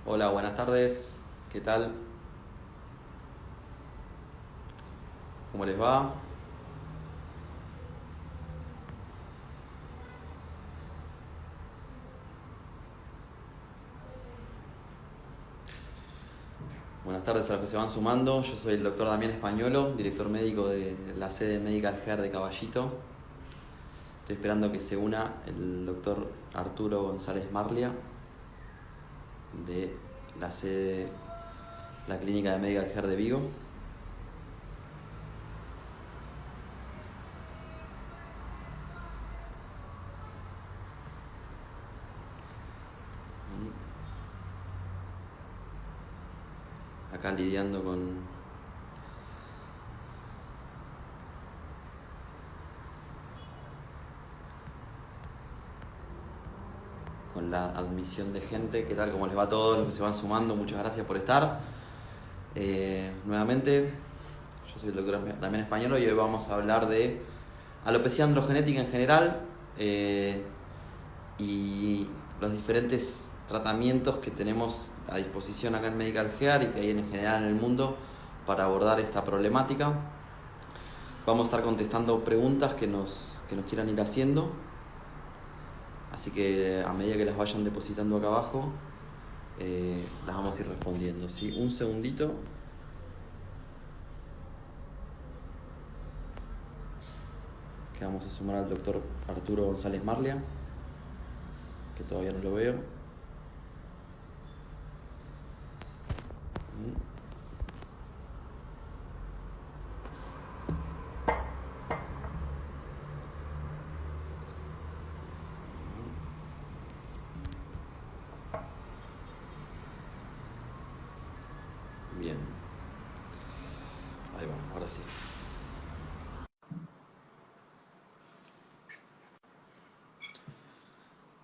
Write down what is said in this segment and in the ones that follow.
Hola, buenas tardes. ¿Qué tal? ¿Cómo les va? Buenas tardes a los que se van sumando. Yo soy el doctor Damián Españolo, director médico de la sede Medical Care de Caballito. Estoy esperando que se una el doctor Arturo González Marlia de la sede, la clínica de Medical Care de Vigo. Acá lidiando con la admisión de gente. ¿Qué tal? ¿Cómo les va a todos los que se van sumando? Muchas gracias por estar. Nuevamente, yo soy el doctor Damián Españolo y hoy vamos a hablar de alopecia androgenética en general y los diferentes tratamientos que tenemos a disposición acá en Medical Care y que hay en general en el mundo para abordar esta problemática. Vamos a estar contestando preguntas que nos quieran ir haciendo, así que a medida que las vayan depositando acá abajo, las vamos a ir respondiendo, ¿sí? Un segundito. Que vamos a sumar al doctor Arturo González Marlia, que todavía no lo veo. Bien, ahí va, ahora sí.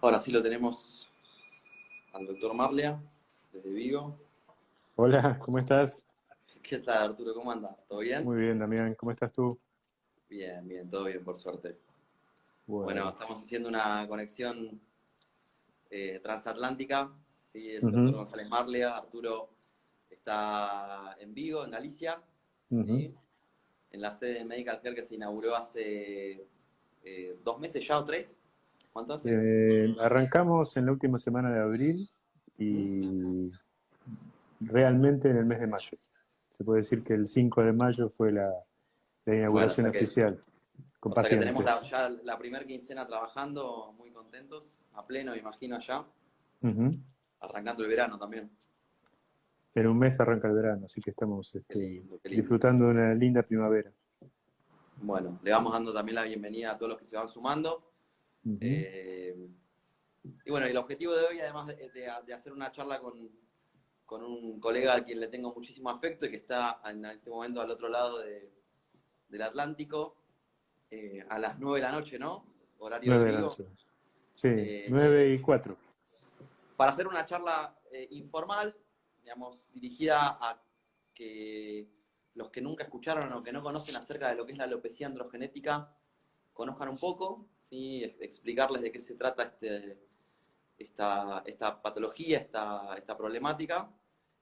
Ahora sí lo tenemos al doctor Marlia, desde Vigo. Hola, ¿cómo estás? ¿Qué tal, Arturo? ¿Cómo andas? ¿Todo bien? Muy bien, Damián, ¿cómo estás tú? Bien, bien, todo bien, por suerte. Bueno, Bueno. estamos haciendo una conexión transatlántica. ¿Sí? El doctor Ujú, González Marlia, Arturo está en Vigo, en Galicia, ujú. ¿sí? En la sede de Medical Care que se inauguró hace 2 meses ya o 3. ¿Cuánto hace? Arrancamos en la última semana de abril ¿Mm? y realmente en el mes de mayo. Se puede decir que el 5 de mayo fue la Bueno, inauguración oficial, con o sea que tenemos pacientes. ya la primera quincena trabajando, muy contentos, a pleno, me imagino, allá, Ujú. arrancando el verano también. En un mes arranca el verano, así que estamos Qué lindo, qué lindo. disfrutando de una linda primavera. Bueno, le vamos dando también la bienvenida a todos los que se van sumando. Ujú, Eh, y bueno, el objetivo de hoy, además de hacer una charla con un colega al quien le tengo muchísimo afecto y que está en este momento al otro lado del Atlántico, a las 9 de la noche, ¿no? Horario de 9 de la Vigo. noche. Sí, Eh, 9:04. para hacer una charla informal, digamos, dirigida a que los que nunca escucharon o que no conocen acerca de lo que es la alopecia androgenética conozcan un poco, ¿sí? Explicarles de qué se trata esta patología, esta problemática,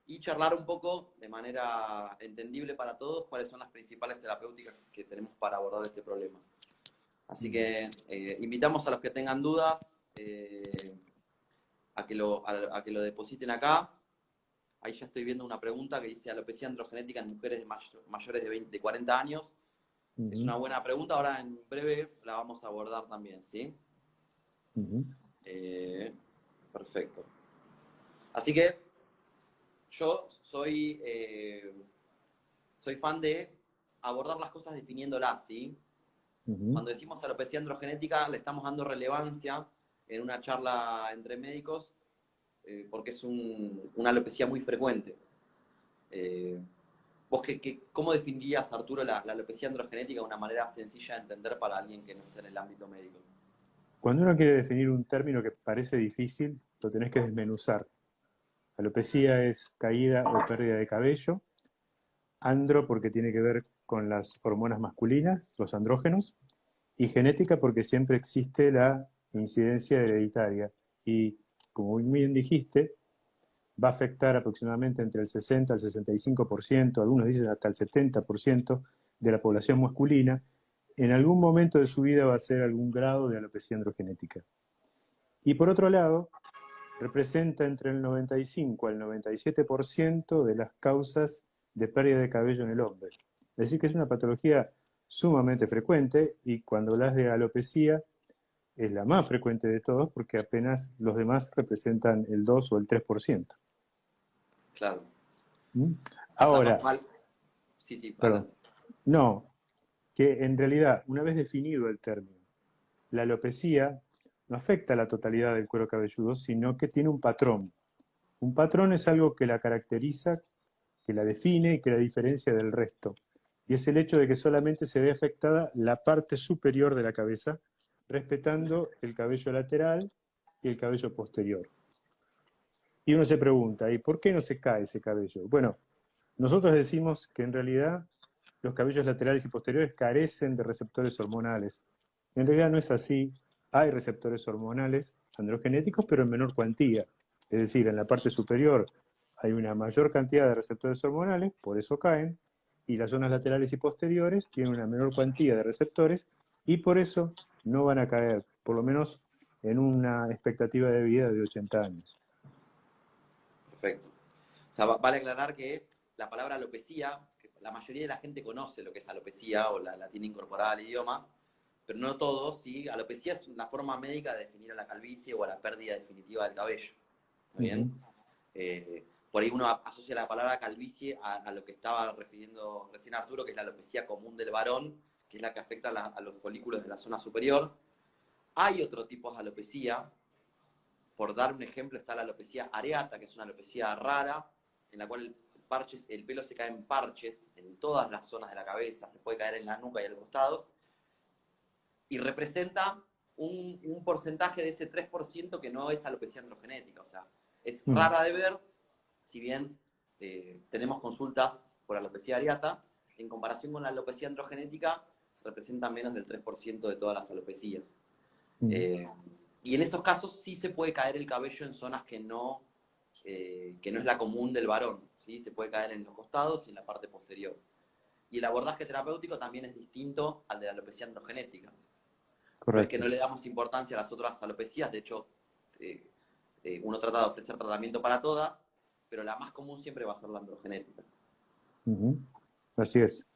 y charlar un poco de manera entendible para todos cuáles son las principales terapéuticas que tenemos para abordar este problema. Así que invitamos a los que tengan dudas a que lo depositen acá. Ahí ya estoy viendo una pregunta que dice alopecia androgenética en mujeres mayores de 40 años. Es Ujú, una buena pregunta, ahora en breve la vamos a abordar también, ¿sí? ujú. Eh, Perfecto. Así que yo soy fan de abordar las cosas definiéndolas, ¿sí? Ujú. Cuando decimos alopecia androgenética le estamos dando relevancia en una charla entre médicos porque es una alopecia muy frecuente. Eh, ¿Vos cómo definirías, Arturo, la alopecia androgenética de una manera sencilla de entender para alguien que no esté en el ámbito médico? Cuando uno quiere definir un término que parece difícil, lo tenés que desmenuzar. Alopecia es caída o pérdida de cabello. Andro porque tiene que ver con las hormonas masculinas, los andrógenos. Y genética porque siempre existe la incidencia hereditaria. Y como muy bien dijiste, va a afectar aproximadamente entre el 60 al 65%, algunos dicen hasta el 70% de la población masculina, en algún momento de su vida va a ser algún grado de alopecia androgenética. Y por otro lado, representa entre el 95 al 97% de las causas de pérdida de cabello en el hombre. Es decir, que es una patología sumamente frecuente y cuando hablas de alopecia es la más frecuente de todos porque apenas los demás representan el 2 o el 3%. Claro. ¿Mm? Pasamos Ahora, mal. Sí, sí, perdón, adelante. no, que en realidad, una vez definido el término, la alopecia no afecta a la totalidad del cuero cabelludo, sino que tiene un patrón. Un patrón es algo que la caracteriza, que la define y que la diferencia del resto. Y es el hecho de que solamente se ve afectada la parte superior de la cabeza, respetando el cabello lateral y el cabello posterior. Y uno se pregunta, ¿y por qué no se cae ese cabello? Bueno, nosotros decimos que en realidad los cabellos laterales y posteriores carecen de receptores hormonales. En realidad no es así. Hay receptores hormonales androgenéticos, pero en menor cuantía. Es decir, en la parte superior hay una mayor cantidad de receptores hormonales, por eso caen, y las zonas laterales y posteriores tienen una menor cuantía de receptores y por eso no van a caer, por lo menos en una expectativa de vida de 80 años. Perfecto. O sea, vale aclarar que la palabra alopecia, que la mayoría de la gente conoce lo que es alopecia o la tiene incorporada al idioma, pero no todos, ¿sí? Alopecia es una forma médica de definir a la calvicie o a la pérdida definitiva del cabello. ¿Está bien? Por ahí uno asocia la palabra calvicie a lo que estaba refiriendo recién Arturo, que es la alopecia común del varón, que es la que afecta a los folículos de la zona superior. Hay otro tipo de alopecia. Por dar un ejemplo, está la alopecia areata, que es una alopecia rara, en la cual el pelo se cae en parches en todas las zonas de la cabeza, se puede caer en la nuca y a los costados, y representa un porcentaje de ese 3% que no es alopecia androgenética. O sea, es rara de ver, si bien tenemos consultas por alopecia areata, en comparación con la alopecia androgenética, representa menos del 3% de todas las alopecias. Y en esos casos sí se puede caer el cabello en zonas que no es la común del varón, ¿sí? Se puede caer en los costados y en la parte posterior. Y el abordaje terapéutico también es distinto al de la alopecia androgenética. No es que Correcto. no le damos importancia a las otras alopecias, de hecho, uno trata de ofrecer tratamiento para todas, pero la más común siempre va a ser la androgenética. Así es.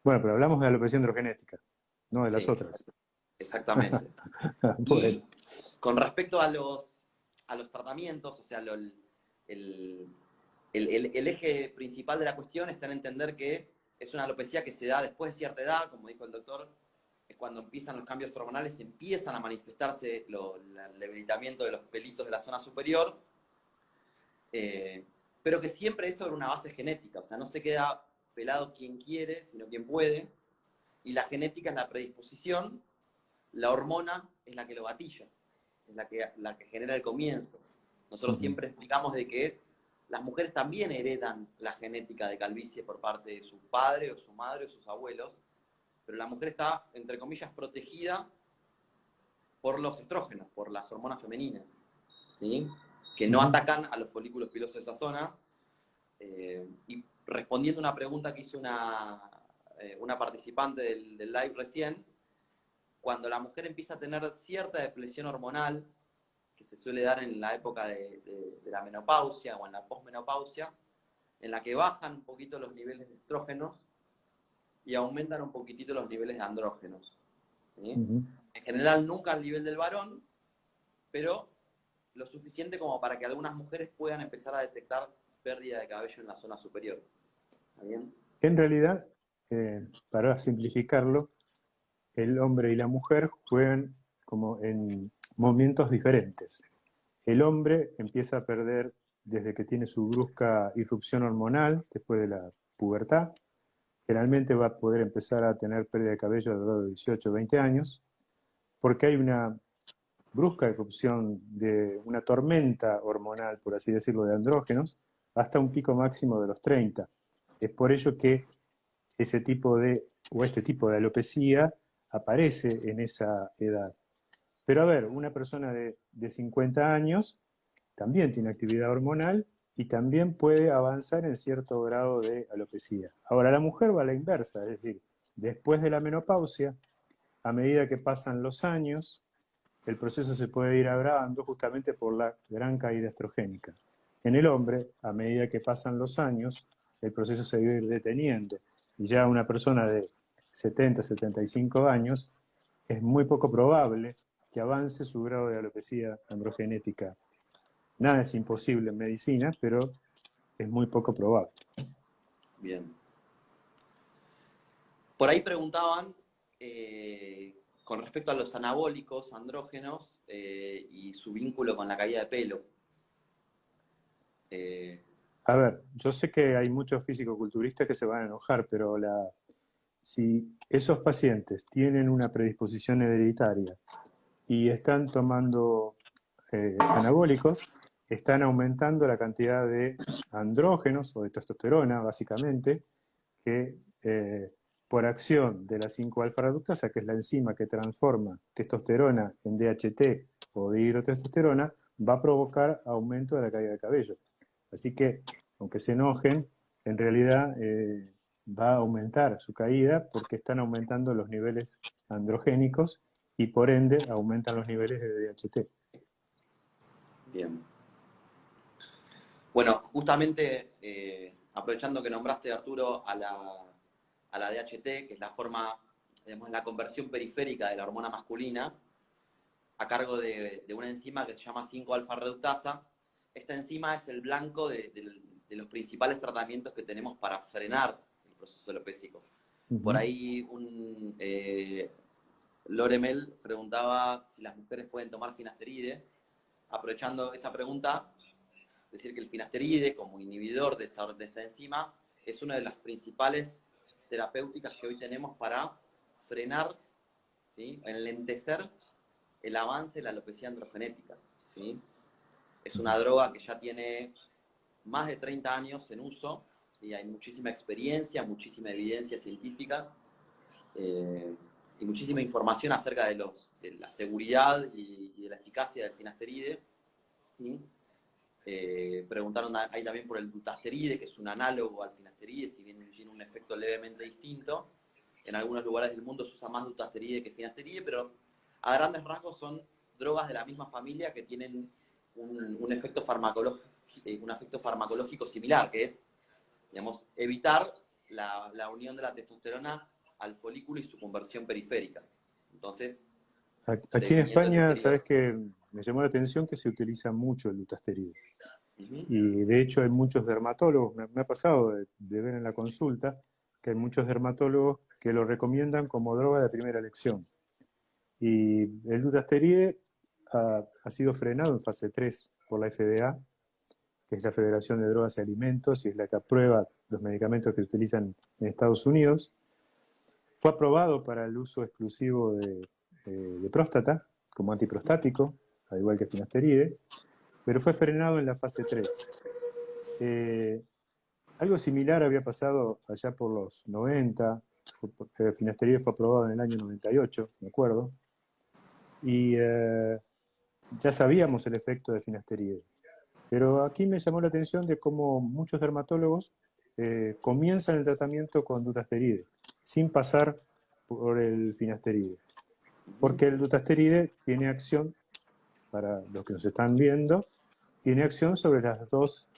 Bueno, pero hablamos de alopecia androgenética, no de las Sí, otras. exactamente. Bueno, Y con respecto a los tratamientos, o sea, el eje principal de la cuestión está en entender que es una alopecia que se da después de cierta edad, como dijo el doctor, es cuando empiezan los cambios hormonales, empiezan a manifestarse el debilitamiento de los pelitos de la zona superior, pero que siempre es sobre una base genética, o sea, no se queda pelado quien quiere, sino quien puede, y la genética es la predisposición, la hormona es la que lo gatilla, es la que genera el comienzo. Nosotros siempre explicamos de que las mujeres también heredan la genética de calvicie por parte de su padre o su madre o sus abuelos, pero la mujer está, entre comillas, protegida por los estrógenos, por las hormonas femeninas, ¿sí? Que no atacan a los folículos pilosos de esa zona. Y respondiendo a una pregunta que hizo una participante del live recién, cuando la mujer empieza a tener cierta depresión hormonal, que se suele dar en la época de la menopausia o en la posmenopausia, en la que bajan un poquito los niveles de estrógenos y aumentan un poquitito los niveles de andrógenos. ¿Sí? En general nunca al nivel del varón, pero lo suficiente como para que algunas mujeres puedan empezar a detectar pérdida de cabello en la zona superior. ¿Está bien? en realidad, para simplificarlo, el hombre y la mujer juegan como en momentos diferentes. El hombre empieza a perder desde que tiene su brusca irrupción hormonal, después de la pubertad. Generalmente va a poder empezar a tener pérdida de cabello alrededor de 18 o 20 años, porque hay una brusca irrupción de una tormenta hormonal, por así decirlo, de andrógenos, hasta un pico máximo de los 30. Es por ello que ese tipo de, o este tipo de alopecia aparece en esa edad. Pero a ver, una persona de 50 años también tiene actividad hormonal y también puede avanzar en cierto grado de alopecia. Ahora, la mujer va a la inversa, es decir, después de la menopausia, a medida que pasan los años, el proceso se puede ir agravando justamente por la gran caída estrogénica. En el hombre, a medida que pasan los años, el proceso se va a ir deteniendo. Y ya una persona de 70, 75 años, es muy poco probable que avance su grado de alopecia androgenética. Nada es imposible en medicina, pero es muy poco probable. Bien. Por ahí preguntaban con respecto a los anabólicos andrógenos y su vínculo con la caída de pelo. A ver, yo sé que hay muchos fisicoculturistas que se van a enojar, pero si esos pacientes tienen una predisposición hereditaria y están tomando anabólicos, están aumentando la cantidad de andrógenos o de testosterona, básicamente, que por acción de la 5-alfa reductasa, que es la enzima que transforma testosterona en DHT o dihidrotestosterona, va a provocar aumento de la caída de cabello. Así que, aunque se enojen, en realidad va a aumentar su caída porque están aumentando los niveles androgénicos y por ende aumentan los niveles de DHT. Bien. Bueno, justamente aprovechando que nombraste, Arturo, a la DHT, que es la forma, digamos, la conversión periférica de la hormona masculina, a cargo de una enzima que se llama 5-alfa reductasa. Esta enzima es el blanco de los principales tratamientos que tenemos para frenar el proceso alopécico. Por ahí Loremel preguntaba si las mujeres pueden tomar finasteride. Aprovechando esa pregunta, decir que el finasteride, como inhibidor de esta enzima, es una de las principales terapéuticas que hoy tenemos para frenar, ¿sí?, enlentecer el avance de la alopecia androgenética, ¿sí? Es una droga que ya tiene más de 30 años en uso y hay muchísima experiencia, muchísima evidencia científica y muchísima información acerca de la seguridad y de la eficacia del finasteride, ¿sí? Preguntaron ahí también por el dutasteride, que es un análogo al finasteride, si bien tiene un efecto levemente distinto. En algunos lugares del mundo se usa más dutasteride que finasteride, pero a grandes rasgos son drogas de la misma familia que tienen un efecto farmacológico similar, que es, digamos, evitar la unión de la testosterona al folículo y su conversión periférica. Entonces, aquí en España, sabes que me llamó la atención que se utiliza mucho el dutasteride. Y de hecho hay muchos dermatólogos, me ha pasado de ver en la consulta, que hay muchos dermatólogos que lo recomiendan como droga de primera elección. Y el dutasteride ha sido frenado en fase 3 por la FDA, que es la Federación de Drogas y Alimentos, y es la que aprueba los medicamentos que se utilizan en Estados Unidos. Fue aprobado para el uso exclusivo de próstata, como antiprostático, al igual que finasteride, pero fue frenado en la fase 3. Algo similar había pasado allá por los 90, el finasteride fue aprobado en el año 98, me acuerdo, y ya sabíamos el efecto de finasteride. Pero aquí me llamó la atención de cómo muchos dermatólogos comienzan el tratamiento con dutasteride, sin pasar por el finasteride. Porque el dutasteride tiene acción, para los que nos están viendo, tiene acción sobre las dos,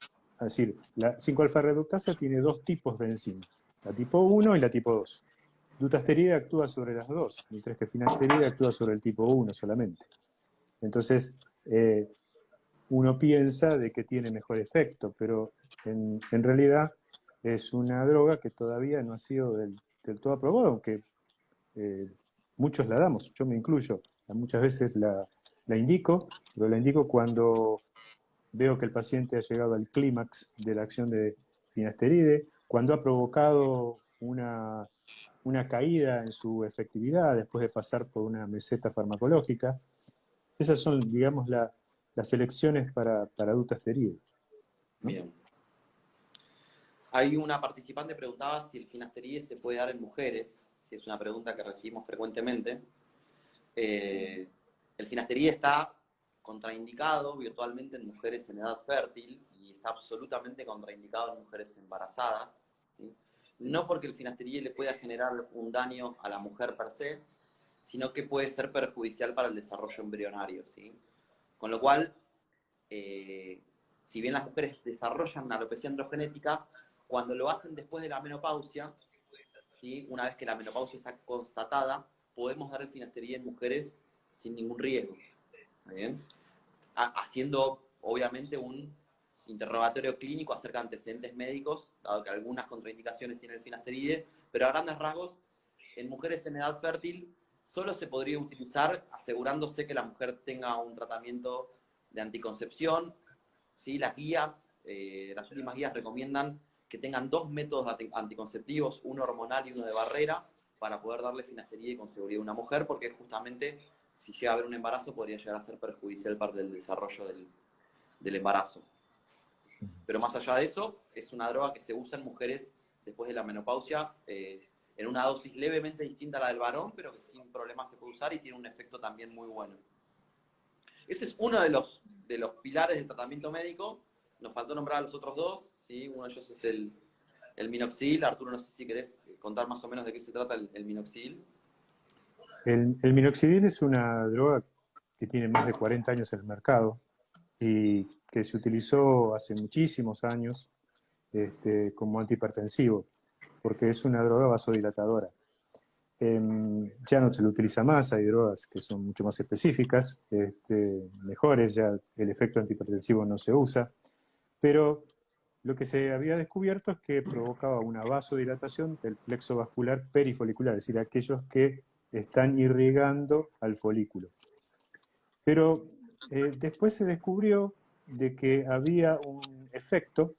es decir, la 5-alfa reductasa tiene dos tipos de enzima, la tipo 1 y la tipo 2. Dutasteride actúa sobre las dos, mientras que finasteride actúa sobre el tipo 1 solamente. Entonces, uno piensa de que tiene mejor efecto, pero en realidad es una droga que todavía no ha sido del todo aprobada, aunque muchos la damos, yo me incluyo. Muchas veces la indico, pero la indico cuando veo que el paciente ha llegado al clímax de la acción de finasteride, cuando ha provocado una caída en su efectividad después de pasar por una meseta farmacológica. Esas son, digamos, las elecciones para dutasteride, ¿no? Bien. Hay una participante que preguntaba si el finasteride se puede dar en mujeres, si es una pregunta que recibimos frecuentemente. El finasteride está contraindicado virtualmente en mujeres en edad fértil y está absolutamente contraindicado en mujeres embarazadas, ¿sí? No porque el finasteride le pueda generar un daño a la mujer per se, sino que puede ser perjudicial para el desarrollo embrionario, ¿sí? Con lo cual, si bien las mujeres desarrollan una alopecia androgenética, cuando lo hacen después de la menopausia, ¿sí? Una vez que la menopausia está constatada, podemos dar el finasteride en mujeres sin ningún riesgo. ¿Bien? Haciendo, obviamente, un interrogatorio clínico acerca de antecedentes médicos, dado que algunas contraindicaciones tiene el finasteride, pero a grandes rasgos, en mujeres en edad fértil, solo se podría utilizar asegurándose que la mujer tenga un tratamiento de anticoncepción, ¿sí? Las guías, las últimas guías recomiendan que tengan 2 métodos anticonceptivos, uno hormonal y uno de barrera, para poder darle finasteride con seguridad a una mujer, porque justamente si llega a haber un embarazo podría llegar a ser perjudicial para el desarrollo del embarazo. Pero más allá de eso, es una droga que se usa en mujeres después de la menopausia, en una dosis levemente distinta a la del varón, pero que sin problemas se puede usar y tiene un efecto también muy bueno. Ese es uno de los pilares del tratamiento médico. Nos faltó nombrar a los otros dos, ¿sí? Uno de ellos es el minoxidil. Arturo, no sé si querés contar más o menos de qué se trata el minoxidil. El minoxidil es una droga que tiene más de 40 años en el mercado y que se utilizó hace muchísimos años como antihipertensivo, porque es una droga vasodilatadora. Ya no se lo utiliza más, hay drogas que son mucho más específicas, mejores, ya el efecto antihipertensivo no se usa, pero lo que se había descubierto es que provocaba una vasodilatación del plexo vascular perifolicular, es decir, aquellos que están irrigando al folículo. Pero después se descubrió de que había un efecto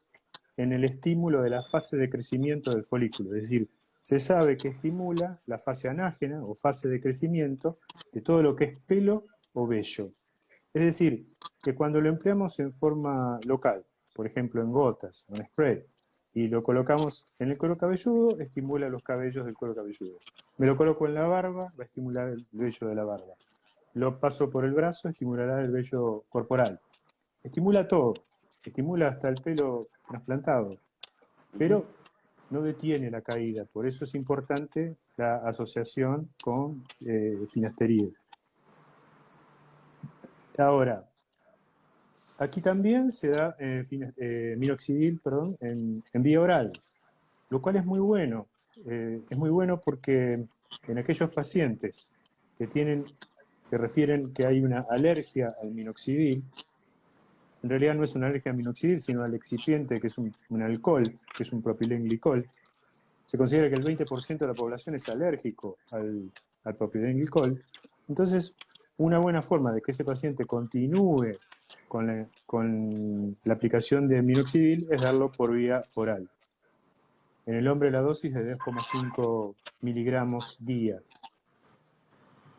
en el estímulo de la fase de crecimiento del folículo, es decir, se sabe que estimula la fase anágena o fase de crecimiento de todo lo que es pelo o vello. Es decir, que cuando lo empleamos en forma local, por ejemplo en gotas o en spray, y lo colocamos en el cuero cabelludo, estimula los cabellos del cuero cabelludo. Me lo coloco en la barba, va a estimular el vello de la barba. Lo paso por el brazo, estimulará el vello corporal. Estimula todo, estimula hasta el pelo trasplantado, pero no detiene la caída. Por eso es importante la asociación con finasteride. Ahora, aquí también se da minoxidil, perdón, en vía oral, lo cual es muy bueno. Es muy bueno porque en aquellos pacientes que refieren que hay una alergia al minoxidil, en realidad no es una alergia al minoxidil, sino al excipiente, que es un alcohol, que es un propilenglicol. Se considera que el 20% de la población es alérgico al propilenglicol. Entonces, una buena forma de que ese paciente continúe con la aplicación de minoxidil es darlo por vía oral. En el hombre la dosis de 2,5 miligramos día.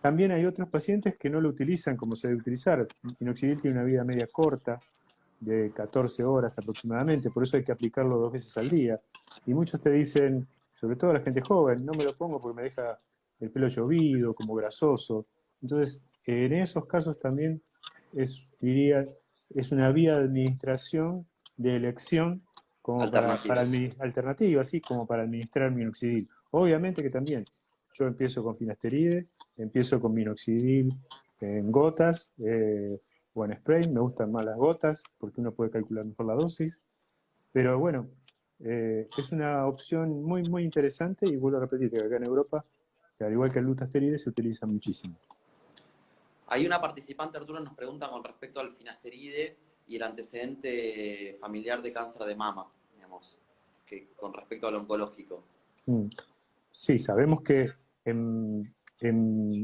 También hay otros pacientes que no lo utilizan como se debe utilizar. Minoxidil tiene una vida media corta, de 14 horas aproximadamente, por eso hay que aplicarlo 2 veces al día. Y muchos te dicen, sobre todo la gente joven, no me lo pongo porque me deja el pelo llovido, como grasoso. Entonces, en esos casos también diría, es una vía de administración, de elección, como para Alternativa. alternativa, así como para administrar minoxidil. Obviamente que también yo empiezo con finasteride, empiezo con minoxidil en gotas, o en spray, me gustan más las gotas porque uno puede calcular mejor la dosis, pero bueno, es una opción muy, muy interesante y vuelvo a repetir que acá en Europa, al igual que el dutasteride, se utiliza muchísimo. Hay una participante, Arturo, nos pregunta con respecto al finasteride y el antecedente familiar de cáncer de mama, digamos, que con respecto al oncológico. Mm. Sí, sabemos que en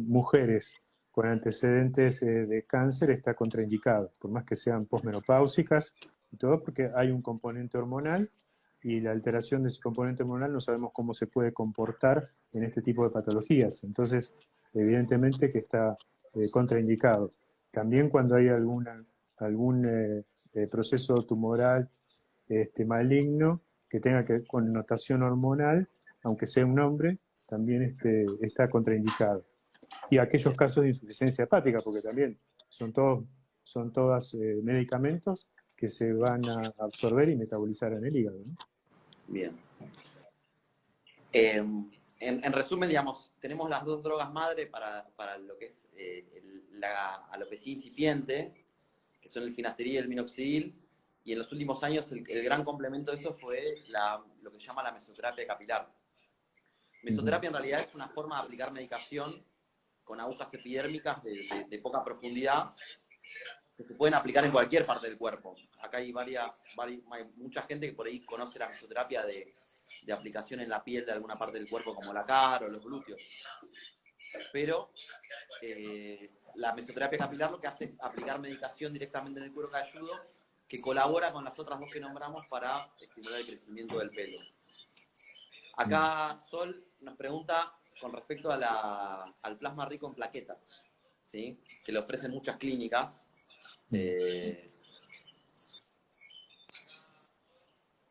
mujeres con antecedentes de cáncer está contraindicado, por más que sean posmenopáusicas y todo, porque hay un componente hormonal y la alteración de ese componente hormonal no sabemos cómo se puede comportar en este tipo de patologías. Entonces, evidentemente que está contraindicado. También cuando hay algún proceso tumoral maligno que tenga connotación hormonal, aunque sea un hombre, también está contraindicado. Y aquellos casos de insuficiencia hepática, porque también son todos son todas medicamentos que se van a absorber y metabolizar en el hígado, ¿no? Bien. En resumen, digamos, tenemos las dos drogas madre para lo que es la alopecia incipiente, que son el finasteride y el minoxidil, y en los últimos años el gran complemento de eso fue lo que se llama la mesoterapia capilar. Mesoterapia en realidad es una forma de aplicar medicación con agujas epidérmicas de poca profundidad que se pueden aplicar en cualquier parte del cuerpo. Acá hay mucha gente que por ahí conoce la mesoterapia de aplicación en la piel de alguna parte del cuerpo como la cara o los glúteos. Pero la mesoterapia capilar lo que hace es aplicar medicación directamente en el cuero cabelludo que colabora con las otras dos que nombramos para estimular el crecimiento del pelo. Acá Sol nos pregunta con respecto al plasma rico en plaquetas, ¿sí? Que le ofrecen muchas clínicas.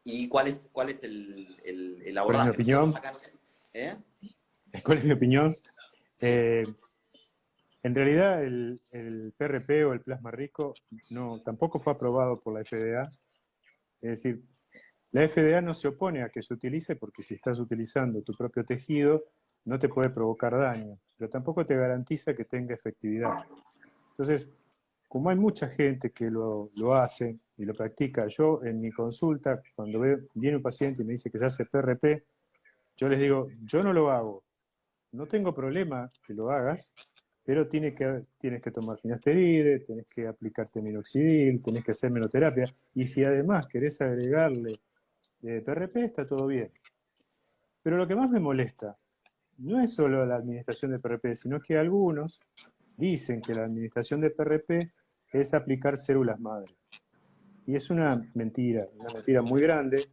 ¿Y cuál es el abordaje? ¿Cuál es mi opinión? ¿Cuál es mi opinión? En realidad el PRP o el plasma rico tampoco fue aprobado por la FDA. Es decir, la FDA no se opone a que se utilice porque si estás utilizando tu propio tejido no te puede provocar daño, pero tampoco te garantiza que tenga efectividad. Entonces, como hay mucha gente que lo hace y lo practica, yo en mi consulta, cuando viene un paciente y me dice que se hace PRP, yo les digo, yo no lo hago, no tengo problema que lo hagas, pero tienes que tomar finasteride, tienes que aplicarte minoxidil, tienes que hacer menoterapia, y si además querés agregarle PRP, está todo bien. Pero lo que más me molesta no es solo la administración de PRP, sino que algunos dicen que la administración de PRP es aplicar células madre. Y es una mentira muy grande,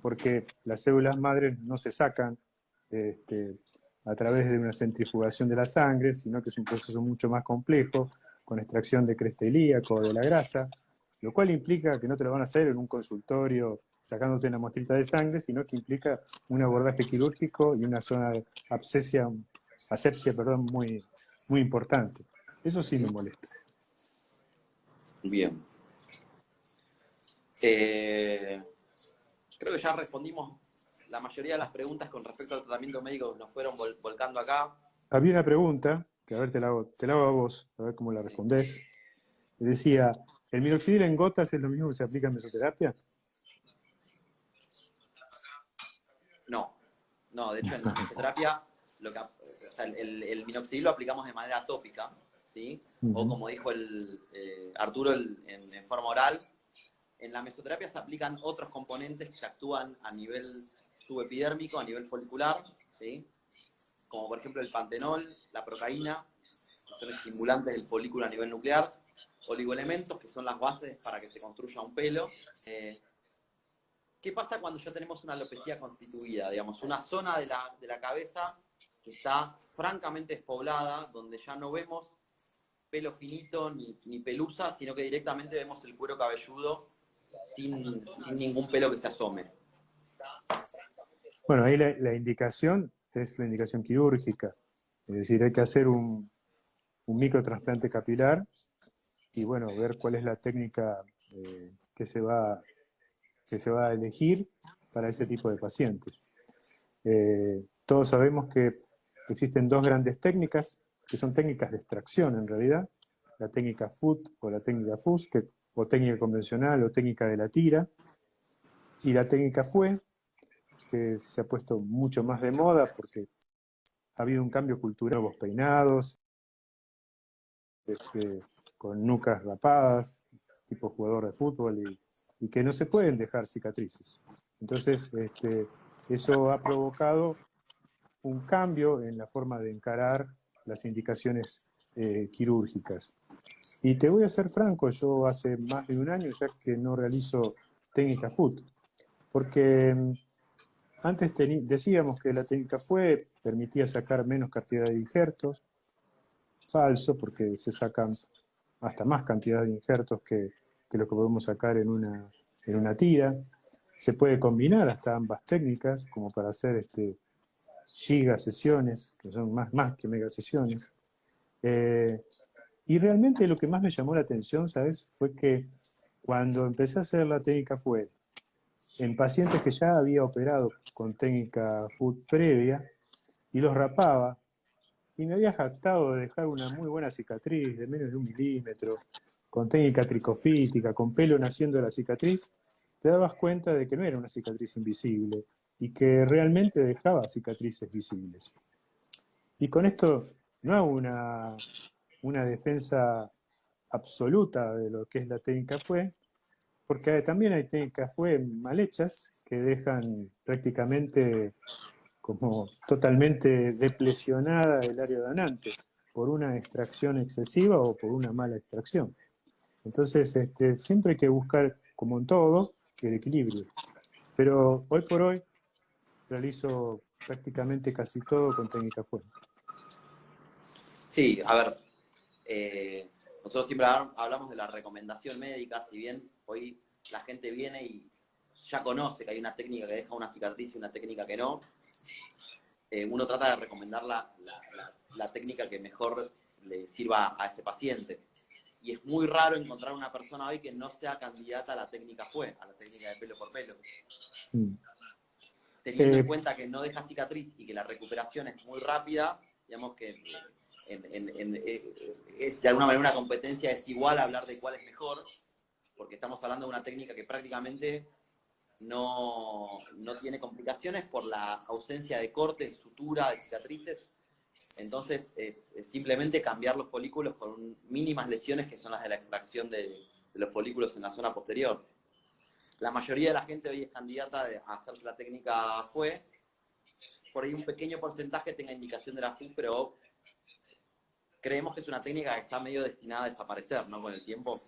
porque las células madres no se sacan a través de una centrifugación de la sangre, sino que es un proceso mucho más complejo, con extracción de cresta ilíaco o de la grasa, lo cual implica que no te lo van a hacer en un consultorio sacándote una muestrita de sangre, sino que implica un abordaje quirúrgico y una zona de asepsia muy, muy importante. Eso sí me molesta. Bien. Creo que ya respondimos la mayoría de las preguntas con respecto al tratamiento médico que nos fueron volcando acá. Había una pregunta, que a ver, te la hago a vos, a ver cómo la respondés. Decía, ¿el minoxidil en gotas es lo mismo que se aplica en mesoterapia? No, de hecho en la mesoterapia el minoxidil lo aplicamos de manera tópica, ¿sí? O como dijo Arturo en forma oral, en la mesoterapia se aplican otros componentes que actúan a nivel subepidérmico, a nivel folicular, ¿sí? Como por ejemplo el pantenol, la procaína, que son estimulantes del folículo a nivel nuclear, oligoelementos, que son las bases para que se construya un pelo. ¿Qué pasa cuando ya tenemos una alopecia constituida? Digamos, una zona de la cabeza que está francamente despoblada, donde ya no vemos pelo finito ni pelusa, sino que directamente vemos el cuero cabelludo sin ningún pelo que se asome. Bueno, ahí la indicación es la indicación quirúrgica. Es decir, hay que hacer un microtrasplante capilar y bueno, ver cuál es la técnica que se va a elegir para ese tipo de pacientes. Todos sabemos que existen dos grandes técnicas, que son técnicas de extracción en realidad, la técnica FUT o la técnica FUS, o técnica convencional o técnica de la tira, y la técnica FUE, que se ha puesto mucho más de moda porque ha habido un cambio cultural, nuevos peinados, con nucas rapadas, tipo jugador de fútbol, y que no se pueden dejar cicatrices. Entonces, eso ha provocado un cambio en la forma de encarar las indicaciones quirúrgicas. Y te voy a ser franco, yo hace más de un año ya que no realizo técnica FUT, porque antes decíamos que la técnica FUE permitía sacar menos cantidad de injertos, falso, porque se sacan hasta más cantidad de injertos que lo que podemos sacar en una tira. Se puede combinar hasta ambas técnicas, como para hacer giga sesiones, que son más que mega sesiones. Y realmente lo que más me llamó la atención, ¿sabes? Fue que cuando empecé a hacer la técnica fue en pacientes que ya había operado con técnica food previa y los rapaba y me había jactado de dejar una muy buena cicatriz de menos de 1 milímetro, con técnica tricofítica, con pelo naciendo de la cicatriz, te dabas cuenta de que no era una cicatriz invisible y que realmente dejaba cicatrices visibles. Y con esto no hago una defensa absoluta de lo que es la técnica FUE, porque también hay técnicas FUE mal hechas que dejan prácticamente como totalmente deplesionada el área donante por una extracción excesiva o por una mala extracción. Entonces, siempre hay que buscar, como en todo, el equilibrio. Pero hoy por hoy realizo prácticamente casi todo con técnica FUE. Sí, a ver, nosotros siempre hablamos de la recomendación médica, si bien hoy la gente viene y ya conoce que hay una técnica que deja una cicatriz y una técnica que no, uno trata de recomendar la técnica que mejor le sirva a ese paciente. Y es muy raro encontrar una persona hoy que no sea candidata a la técnica FUE, a la técnica de pelo por pelo. Mm. Teniendo en cuenta que no deja cicatriz y que la recuperación es muy rápida, digamos que es de alguna manera una competencia desigual hablar de cuál es mejor, porque estamos hablando de una técnica que prácticamente no tiene complicaciones por la ausencia de cortes, sutura, de cicatrices. Entonces es simplemente cambiar los folículos con mínimas lesiones que son las de la extracción de los folículos en la zona posterior. La mayoría de la gente hoy es candidata a hacerse la técnica FUE. Por ahí un pequeño porcentaje tenga indicación de la FU, pero creemos que es una técnica que está medio destinada a desaparecer, ¿no? Con el tiempo.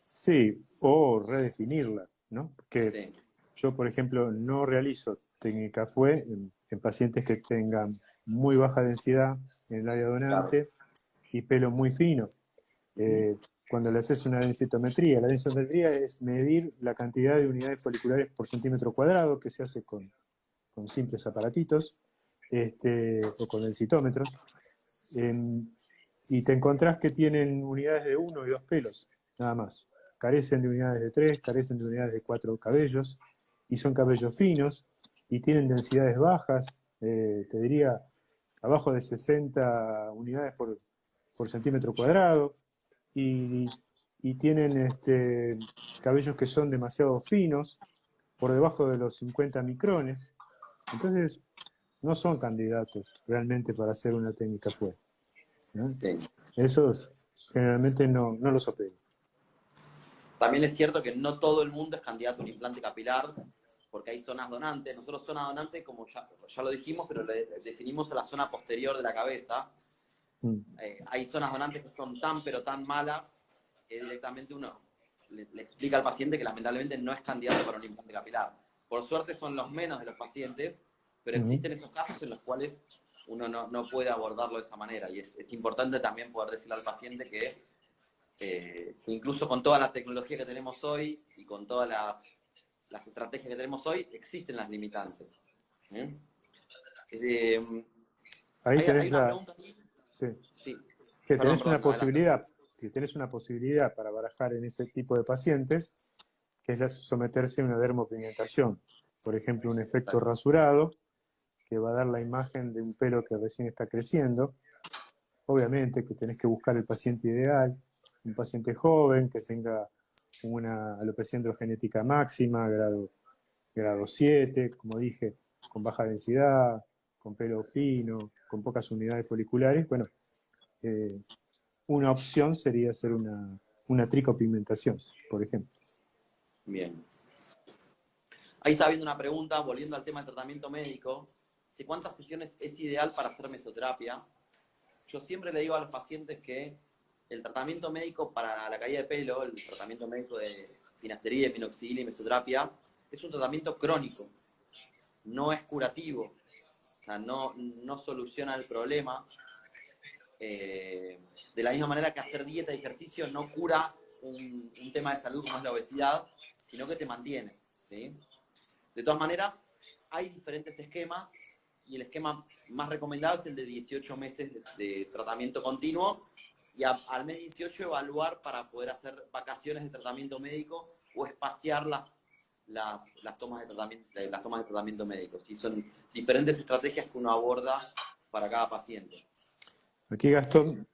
Sí, o redefinirla, ¿no? Porque Sí. yo, por ejemplo, no realizo técnica FUE en pacientes que tengan muy baja densidad en el área Claro. donante y pelo muy fino. Cuando le haces una densitometría, la densitometría es medir la cantidad de unidades foliculares por centímetro cuadrado que se hace con simples aparatitos o con densitómetros. Y te encontrás que tienen unidades de 1 y 2 pelos, nada más. Carecen de unidades de 3, carecen de unidades de 4 cabellos, y son cabellos finos, y tienen densidades bajas, te diría, abajo de 60 unidades por centímetro cuadrado, y, y tienen cabellos que son demasiado finos, por debajo de los 50 micrones. Entonces, no son candidatos realmente para hacer una técnica FUE, ¿no? Sí. Esos generalmente no los opero. También es cierto que no todo el mundo es candidato a un implante capilar, porque hay zonas donantes. Nosotros zona donante, como ya lo dijimos, pero le definimos a la zona posterior de la cabeza. Hay zonas donantes que son tan pero tan malas que directamente uno le explica al paciente que lamentablemente no es candidato para un implante capilar. Por suerte son los menos de los pacientes, pero existen esos casos en los cuales uno no puede abordarlo de esa manera. Y es importante también poder decirle al paciente que incluso con toda la tecnología que tenemos hoy y con todas las estrategias que tenemos hoy, existen las limitantes. Ahí Hay tenés una pregunta aquí. sí, Sí, que perdón, tenés una adelante. posibilidad, que tenés una posibilidad para barajar en ese tipo de pacientes, que es someterse a una dermopigmentación. Por ejemplo, un efecto Claro. rasurado, que va a dar la imagen de un pelo que recién está creciendo. Obviamente que tenés que buscar el paciente ideal, un paciente joven que tenga una alopecia androgenética máxima, grado 7, como dije, con baja densidad, con pelo fino, con pocas unidades foliculares. Bueno, eh, una opción sería hacer una tricopigmentación, por ejemplo. Bien. Ahí está viendo una pregunta, volviendo al tema del tratamiento médico. Dice, ¿cuántas sesiones es ideal para hacer mesoterapia? Yo siempre le digo a los pacientes que el tratamiento médico para la caída de pelo, el tratamiento médico de finasterida, minoxidil y mesoterapia, es un tratamiento crónico, no es curativo, o sea, no soluciona el problema. De la misma manera que hacer dieta y ejercicio no cura un tema de salud como es la obesidad, sino que te mantiene, ¿sí? De todas maneras, hay diferentes esquemas y el esquema más recomendado es el de 18 meses de tratamiento continuo, y al mes 18 evaluar para poder hacer vacaciones de tratamiento médico o espaciar las tomas de tratamiento médico. ¿Sí? Son diferentes estrategias que uno aborda para cada paciente. Aquí Gastón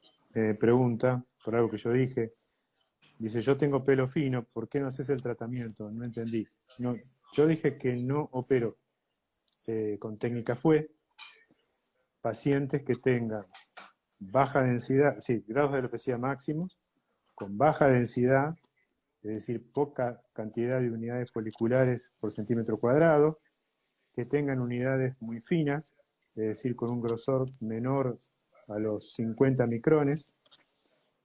pregunta, por algo que yo dije, dice, yo tengo pelo fino, ¿por qué no haces el tratamiento? No entendí. No, yo dije que no opero con técnica FUE pacientes que tengan baja densidad, sí, grados de alopecia máximos, con baja densidad, es decir, poca cantidad de unidades foliculares por centímetro cuadrado, que tengan unidades muy finas, es decir, con un grosor menor a los 50 micrones,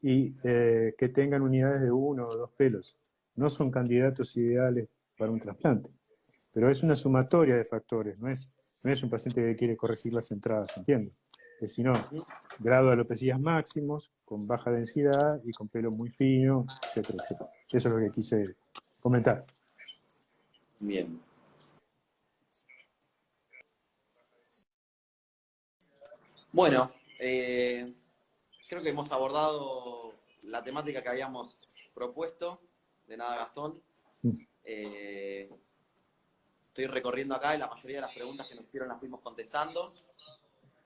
y que tengan unidades de uno o dos pelos. No son candidatos ideales para un trasplante, pero es una sumatoria de factores, no es un paciente que quiere corregir las entradas, ¿entiendes? Es sino grado de alopecias máximos, con baja densidad y con pelo muy fino, etcétera, etcétera. Eso es lo que quise comentar. Bien. Bueno, creo que hemos abordado la temática que habíamos propuesto. De nada, Gastón. Eh, Estoy recorriendo acá y la mayoría de las preguntas que nos hicieron las fuimos contestando.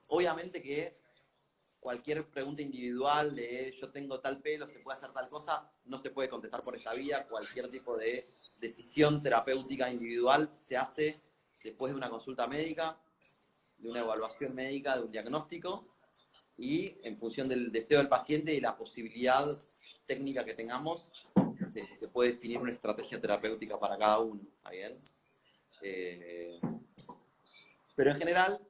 Obviamente que cualquier pregunta individual de yo tengo tal pelo, se puede hacer tal cosa, no se puede contestar por esta vía. Cualquier tipo de decisión terapéutica individual se hace después de una consulta médica, de una evaluación médica, de un diagnóstico y en función del deseo del paciente y la posibilidad técnica que tengamos, se puede definir una estrategia terapéutica para cada uno. ¿Está bien? Pero en general,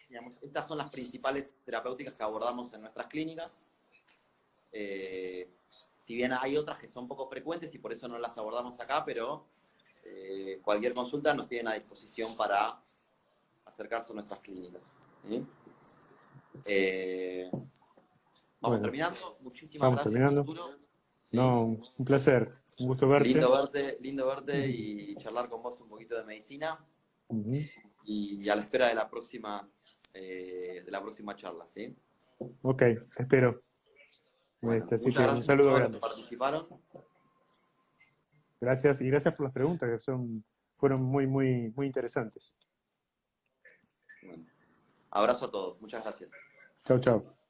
digamos, estas son las principales terapéuticas que abordamos en nuestras clínicas. Si bien hay otras que son poco frecuentes y por eso no las abordamos acá, pero cualquier consulta nos tienen a disposición para acercarse a nuestras clínicas. ¿Sí? Vamos Bueno, terminando. Muchísimas vamos gracias, terminando. Arturo. ¿Sí? No, un placer, un gusto verte. Lindo verte y charlar con vos un poquito de medicina. Uh-huh. Y a la espera de la próxima charla, ¿sí? Ok, te espero. Bueno, Así muchas que un gracias a saludo todos los que grande. participaron. Gracias y gracias por las preguntas que fueron muy, muy, muy interesantes. Bueno, abrazo a todos. Muchas gracias. Chao, chao.